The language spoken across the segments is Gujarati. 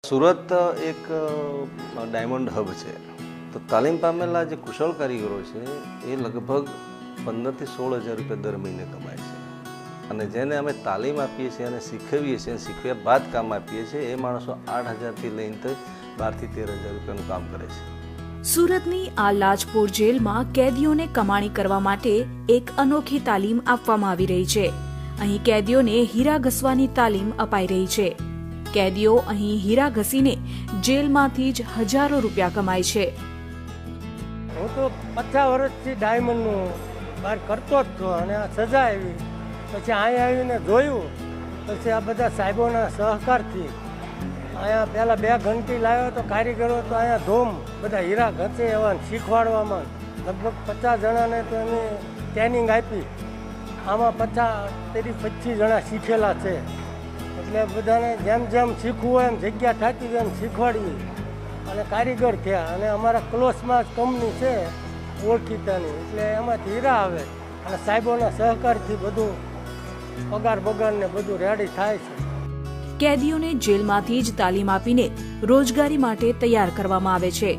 સુરત એક ડાયમંડ હબ છે, તો તાલીમ પામેલા જે કુશળ કારીગરો છે એ લગભગ 15 થી 16 હજાર રૂપિયા દર મહિને કમાય છે. અને જેને અમે તાલીમ આપીએ છીએ અને શીખવીએ છીએ, શીખવ્યા બાદ કામ આપીએ છીએ, એ માણસો 8,000થી લઈને 12 થી 13,000 રૂપિયાનું કામ કરે છે. સુરતની આ લાજપોર જેલમાં કેદીઓને કમાણી કરવા માટે એક અનોખી તાલીમ આપવામાં આવી રહી છે. અહીં કેદીઓને હીરા ઘસવાની તાલીમ અપાઈ રહી છે. કેદીઓ અહીં હીરા ઘસીને જેલમાંથી જ હજારો રૂપિયા કમાય છે. હું તો 50 વર્ષથી ડાયમંડનું બહાર કરતો જ હતો અને આ સજા આવી. પછી અહીંયા આવીને જોયું, પછી આ બધા સાહેબોના સહકારથી અહીંયા પહેલાં 2 ઘંટી લાવ્યો તો કારીગરો તો અહીંયા ધૂમ બધા હીરા ઘસે એવા શીખવાડવામાં લગભગ 50 જણાને તો એની ટ્રેનિંગ આપી. આમાં 25 જણા શીખેલા છે. એટલે બધાને જેમ જેમ શીખવું હોય એમ જગ્યા થતી એમ શીખવાડવી અને કારીગર થયા. અને અમારા ક્લોઝમાં જ કંપની છે ઓળખીતાની, એટલે એમાંથી હીરા આવે અને સાહેબોના સહકારથી બધું પગાર બગારને બધું રેડી થાય છે. કેદીઓને જેલમાંથી જ તાલીમ આપીને રોજગારી માટે તૈયાર કરવામાં આવે છે,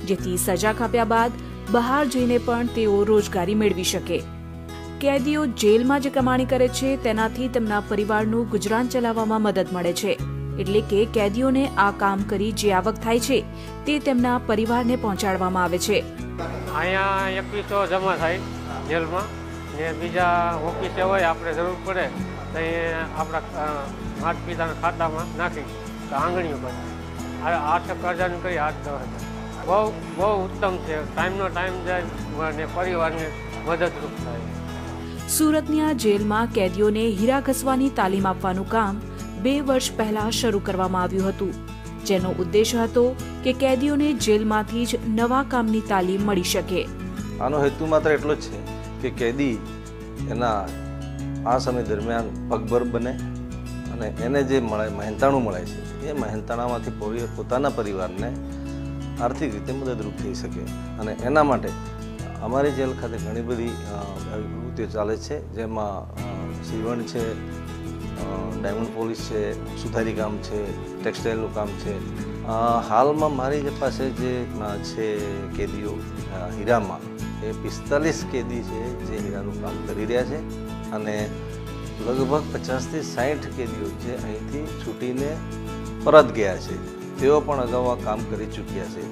જેથી સજા કાપ્યા બાદ બહાર જઈને પણ તેઓ રોજગારી મેળવી શકે. કેદીઓ જેલમાં જે કમાણી કરે છે તેનાથી તેમના પરિવારનું ગુજરાન ચલાવવામાં મદદ મળે છે. એટલે કે કેદીઓને આ કામ કરી જે આવક થાય છે તે તેમના પરિવારને પહોંચાડવામાં આવે છે. અહીંયા 2100 જમા થાય જેલમાં, ને બીજા ઓફિસે હોય આપણે જરૂર પડે તો એ આપણા માતા પિતાના ખાતામાં નાખી આંગણીઓ પર 8,000 કરી 8-10,000. બહુ ઉત્તમ છે. ટાઈમનો ટાઈમ જાય અને પરિવારને મદદરૂપ થાય. સુરતની આ જેલમાં કેદીઓને હીરા ઘસવાની તાલીમ આપવાનું કામ 2 વર્ષ પહેલા શરૂ કરવામાં આવ્યું હતું, જેનો ઉદ્દેશ હતો કે કેદીઓને જેલમાંથી જ નવા કામની તાલીમ મળી શકે. આનો હેતુ માત્ર એટલો જ છે કે કેદી એના આ સમય દરમિયાન પગભર બને અને એને જે મહેનતાણું મળે છે એ મહેનતાણામાંથી પોતાના પરિવારને આર્થિક રીતે મદદરૂપ થઈ શકે. અને એના માટે અમારી જેલ ખાતે ઘણી બધી આવી પ્રવૃત્તિઓ ચાલે છે, જેમાં સીવણ છે, ડાયમંડ પોલિશ છે, સુથારી કામ છે, ટેક્સટાઇલનું કામ છે. હાલમાં મારી પાસે જે છે કેદીઓ હીરામાં, એ 45 કેદી છે જે હીરાનું કામ કરી રહ્યા છે. અને લગભગ 50 થી 60 કેદીઓ જે અહીંથી છૂટીને પરત ગયા છે, તેઓ પણ અગાઉ આ કામ કરી ચૂક્યા છે.